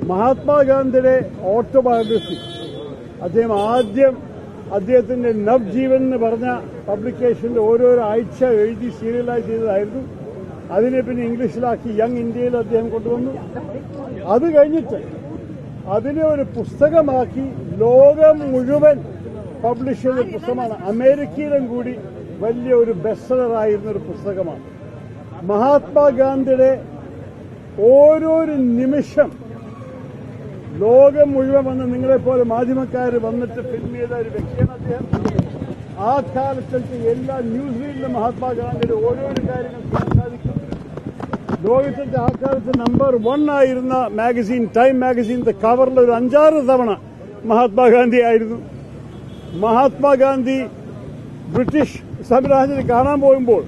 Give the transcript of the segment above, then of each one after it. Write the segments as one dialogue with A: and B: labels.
A: മഹാത്മാഗാന്ധിയുടെ ഓട്ടോബയോഗ്രഫി അദ്ദേഹം ആദ്യം അദ്ദേഹത്തിന്റെ നവ്ജീവൻ എന്ന് പറഞ്ഞ പബ്ലിക്കേഷനിൽ ഓരോരോ ആഴ്ച എഴുതി സീരിയലായി ചെയ്തതായിരുന്നു. അതിനെ പിന്നെ ഇംഗ്ലീഷിലാക്കി യങ് ഇന്ത്യയിൽ അദ്ദേഹം കൊണ്ടുവന്നു. അത് കഴിഞ്ഞിട്ട് അതിനെ ഒരു പുസ്തകമാക്കി ലോകം മുഴുവൻ പബ്ലിഷ് ചെയ്ത പുസ്തകമാണ്. അമേരിക്കയിലും കൂടി വലിയ ഒരു ബെസ്റ്റ്സെല്ലറായിരുന്ന ഒരു പുസ്തകമാണ്. മഹാത്മാഗാന്ധിയുടെ ഓരോരു നിമിഷം ലോകം മുഴുവൻ വന്ന് നിങ്ങളെപ്പോലെ മാധ്യമക്കാർ വന്നിട്ട് ഫിലിം ചെയ്ത ഒരു വ്യക്തിയാണ് അദ്ദേഹം. ആ കാലത്തെ എല്ലാ ന്യൂസ് റീഡിലും മഹാത്മാഗാന്ധിയുടെ ഓരോരോ കാര്യങ്ങൾ കാണാൻ സാധിക്കും. ലോകത്തിന്റെ ആ കാലത്ത് നമ്പർ 1 ആയിരുന്ന മാഗസീൻ ടൈം മാഗസീന്റെ കവറിൽ ഒരു 5-6 തവണ മഹാത്മാഗാന്ധി ആയിരുന്നു. മഹാത്മാഗാന്ധി ബ്രിട്ടീഷ് സാമ്രാജ്യത്തിൽ കാണാൻ പോകുമ്പോൾ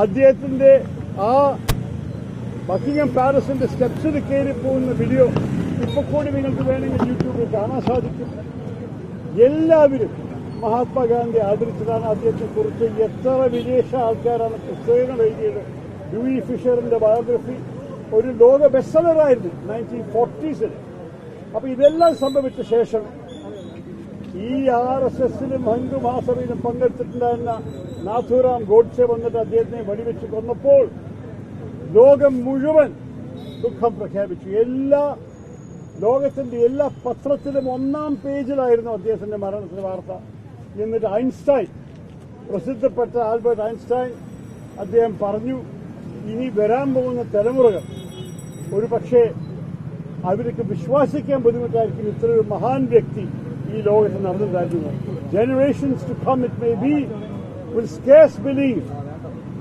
A: അദ്ദേഹത്തിന്റെ ആ ബക്കിംഗ്ഹാം പാലസിന്റെ സ്റ്റെപ്സിൽ കയറി പോകുന്ന വീഡിയോ ഇപ്പൊ കൂടി നിങ്ങൾക്ക് വേണമെങ്കിൽ യൂട്യൂബിൽ കാണാൻ സാധിക്കും. എല്ലാവരും മഹാത്മാഗാന്ധി ആദരിച്ചതാണ്. അദ്ദേഹത്തെക്കുറിച്ച് എത്ര വിദേശ ആൾക്കാരാണ് പുസ്തകങ്ങൾ എഴുതിയത്. ലൂയി ഫിഷറിന്റെ ബയോഗ്രഫി ഒരു ലോക ബെസ്റ്റ്സെല്ലറായിരുന്നു 1940s. അപ്പൊ ഇതെല്ലാം സംഭവിച്ച ശേഷം ഈ RSSലും ഹിന്ദു മഹാസഭയിലും പങ്കെടുത്തിട്ടുണ്ടായിരുന്ന നാഥുറാം ഗോഡ്സെ വന്നിട്ട് അദ്ദേഹത്തിനെ വെടിവെച്ച് കൊന്നപ്പോൾ ലോകം മുഴുവൻ ദുഃഖം പ്രഖ്യാപിച്ചു. ലോകത്തിന്റെ എല്ലാ പത്രത്തിലും 1-ാം പേജിലായിരുന്നു അദ്ദേഹത്തിന്റെ മരണത്തിന്റെ വാർത്ത. എന്നിട്ട് ഐൻസ്റ്റൈൻ, പ്രസിദ്ധപ്പെട്ട ആൽബർട്ട് ഐൻസ്റ്റൈൻ, അദ്ദേഹം പറഞ്ഞു, ഇനി വരാൻ പോകുന്ന തലമുറകൾ ഒരു പക്ഷേ അവർക്ക് വിശ്വസിക്കാൻ ബുദ്ധിമുട്ടായിരിക്കും ഇത്രയൊരു മഹാൻ വ്യക്തി ഈ ലോകത്ത് നടന്നിട്ടായിരുന്നു. Generations to come, it may be, will scarce believe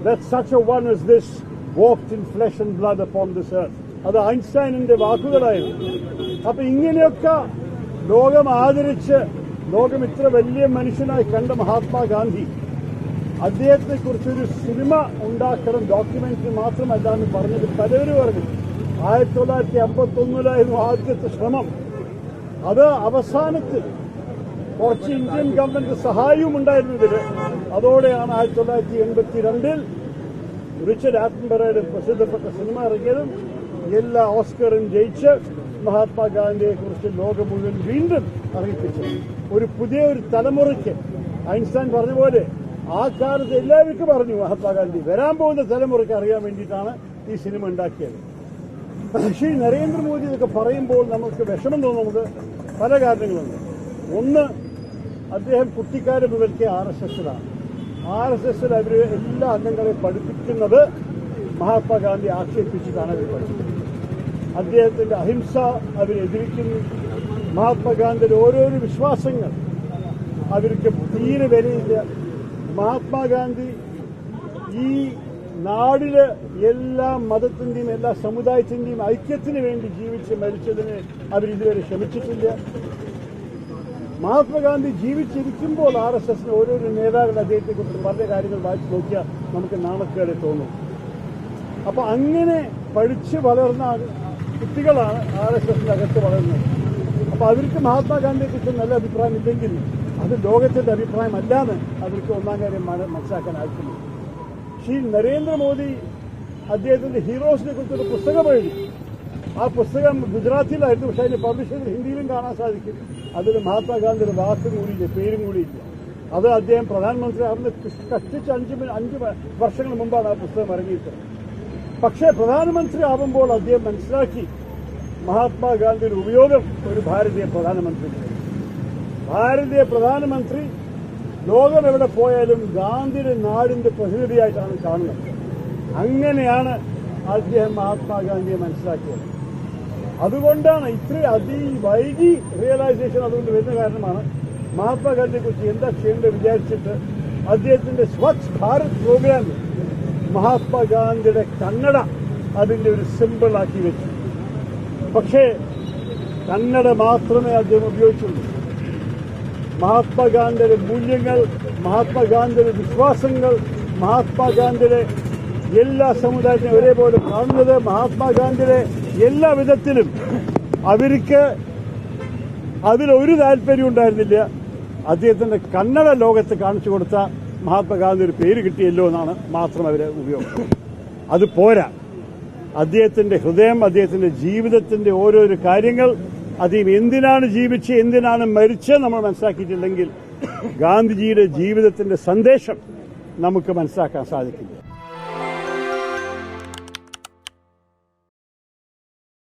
A: that such a one as this walked in flesh and blood upon this earth. അത് ഐൻസ്റ്റൈനിന്റെ വാക്കുകളായിരുന്നു. അപ്പൊ ഇങ്ങനെയൊക്കെ ലോകം ആദരിച്ച് ലോകം ഇത്ര വലിയ മനുഷ്യനായി കണ്ട മഹാത്മാഗാന്ധി അദ്ദേഹത്തെക്കുറിച്ചൊരു സിനിമ ഉണ്ടാക്കണം, ഡോക്യുമെന്ററി മാത്രമല്ല എന്ന് പറഞ്ഞത് പലരും പറഞ്ഞു. 1951 ആദ്യത്തെ ശ്രമം. അത് അവസാനത്തിൽ കുറച്ച് ഇന്ത്യൻ ഗവൺമെന്റ് സഹായവും ഉണ്ടായിരുന്നതിൽ അതോടെയാണ് 1982 റിച്ചർഡ് ആറ്റൻബറോയുടെ പ്രസിദ്ധപ്പെട്ട സിനിമ ഇറങ്ങിയതും എല്ലാ ഓസ്കറും ജയിച്ച് മഹാത്മാഗാന്ധിയെക്കുറിച്ച് ലോകം മുഴുവൻ വീണ്ടും അറിയിപ്പിച്ചു. ഒരു പുതിയ ഒരു തലമുറയ്ക്ക് ഐൻസ്റ്റൈൻ പറഞ്ഞ പോലെ ആ കാലത്ത് എല്ലാവർക്കും പറഞ്ഞു മഹാത്മാഗാന്ധി, വരാൻ പോകുന്ന തലമുറയ്ക്ക് അറിയാൻ വേണ്ടിയിട്ടാണ് ഈ സിനിമ ഉണ്ടാക്കിയത്. ശ്രീ നരേന്ദ്രമോദി ഇതൊക്കെ പറയുമ്പോൾ നമുക്ക് വിഷമം തോന്നുന്നത് പല കാരണങ്ങളുണ്ട്. ഒന്ന്, അദ്ദേഹം കുട്ടിക്കാലം മുതൽക്കേ RSSലാണ്. RSSൽ അവർ എല്ലാ അംഗങ്ങളെയും പഠിപ്പിക്കുന്നത് മഹാത്മാഗാന്ധി ആക്ഷേപിച്ചിട്ടാണ് അവർ പഠിച്ചത്. അദ്ദേഹത്തിന്റെ അഹിംസ അവരെതിരിക്കുന്നു. മഹാത്മാഗാന്ധിയുടെ ഓരോരോ വിശ്വാസങ്ങൾ അവർക്ക് തീരെ വിലയില്ല. മഹാത്മാഗാന്ധി ഈ നാടില് എല്ലാ മതത്തിന്റെയും എല്ലാ സമുദായത്തിന്റെയും ഐക്യത്തിന് വേണ്ടി ജീവിച്ച് മരിച്ചതിന് അവരിതുവരെ ക്ഷമിച്ചിട്ടില്ല. മഹാത്മാഗാന്ധി ജീവിച്ചിരിക്കുമ്പോൾ RSSന് ഓരോരോ നേതാക്കൾ അദ്ദേഹത്തെക്കുറിച്ച് പല കാര്യങ്ങൾ വായിച്ചു നോക്കിയാൽ നമുക്ക് നാണക്കേട് തോന്നും. അപ്പൊ അങ്ങനെ പഠിച്ച് വളർന്ന കുട്ടികളാണ് RSSന്റെ അകത്ത് വളർന്നത്. അപ്പൊ അവർക്ക് മഹാത്മാഗാന്ധിയെക്കുറിച്ച് നല്ല അഭിപ്രായം ഇല്ലെങ്കിൽ അത് ലോകത്തിന്റെ അഭിപ്രായമല്ലാന്ന് അവർക്ക് ഒന്നാം കാര്യം മനസ്സിലാക്കാനായിട്ടില്ല. ശ്രീ നരേന്ദ്രമോദി അദ്ദേഹത്തിന്റെ ഹീറോസിനെ കുറിച്ചൊരു പുസ്തകം എഴുതി. ആ പുസ്തകം ഗുജറാത്തിലായിരുന്നു, പക്ഷെ അതിന്റെ പബ്ലിഷ് ചെയ്ത് ഹിന്ദിയിലും കാണാൻ സാധിക്കും. അതിൽ മഹാത്മാഗാന്ധിയുടെ വാക്കും കൂടിയില്ല, പേരും കൂടിയില്ല. അത് അദ്ദേഹം പ്രധാനമന്ത്രി ആവുന്ന കഷ്ടിച്ച് 5 വർഷങ്ങൾ മുമ്പാണ് ആ പുസ്തകം ഇറങ്ങിയിട്ട്. പക്ഷേ പ്രധാനമന്ത്രി ആവുമ്പോൾ അദ്ദേഹം മനസ്സിലാക്കി മഹാത്മാഗാന്ധിയുടെ ഉപയോഗം ഒരു ഭാരതീയ പ്രധാനമന്ത്രി. ഭാരതീയ പ്രധാനമന്ത്രി ലോകം എവിടെ പോയാലും ഗാന്ധിയുടെ നാടിന്റെ പ്രതിനിധിയായിട്ടാണ് കാണുന്നത്. അങ്ങനെയാണ് അദ്ദേഹം മഹാത്മാഗാന്ധിയെ മനസ്സിലാക്കിയത്. അതുകൊണ്ടാണ് ഇത്രയും വൈകി റിയലൈസേഷൻ അതുകൊണ്ട് വരുന്ന കാരണമാണ് മഹാത്മാഗാന്ധിയെക്കുറിച്ച് എന്താ ചെയ്യേണ്ടത് വിചാരിച്ചിട്ട് അദ്ദേഹത്തിന്റെ സ്വച്ഛ് ഭാരത് പ്രോഗ്രാമിൽ മഹാത്മാഗാന്ധിയുടെ കന്നഡ അതിന്റെ ഒരു സിമ്പിളാക്കി വെച്ചു. പക്ഷേ കന്നഡ മാത്രമേ അദ്ദേഹം ഉപയോഗിച്ചുള്ളൂ. മഹാത്മാഗാന്ധിയുടെ മൂല്യങ്ങൾ, മഹാത്മാഗാന്ധിയുടെ വിശ്വാസങ്ങൾ, മഹാത്മാഗാന്ധിയുടെ എല്ലാ സമുദായത്തിനും ഒരേപോലെ കാണുന്നത്, മഹാത്മാഗാന്ധിയുടെ എല്ലാ വിധത്തിലും അവർക്ക് അതിലൊരു താല്പര്യം ഉണ്ടായിരുന്നില്ല. അദ്ദേഹത്തിന്റെ കന്നഡ ലോകത്ത് കാണിച്ചു കൊടുത്ത മഹാത്മാഗാന്ധി ഒരു പേര് കിട്ടിയല്ലോ എന്നാണ് മാത്രം അവരെ ഉപയോഗം. അത് പോരാ. അദ്ദേഹത്തിന്റെ ഹൃദയം, അദ്ദേഹത്തിന്റെ ജീവിതത്തിന്റെ ഓരോരോ കാര്യങ്ങൾ, അദ്ദേഹം എന്തിനാണ് ജീവിച്ച് എന്തിനാണ് മരിച്ച് നമ്മൾ മനസ്സിലാക്കിയിട്ടില്ലെങ്കിൽ ഗാന്ധിജിയുടെ ജീവിതത്തിന്റെ സന്ദേശം നമുക്ക് മനസ്സിലാക്കാൻ സാധിക്കില്ല.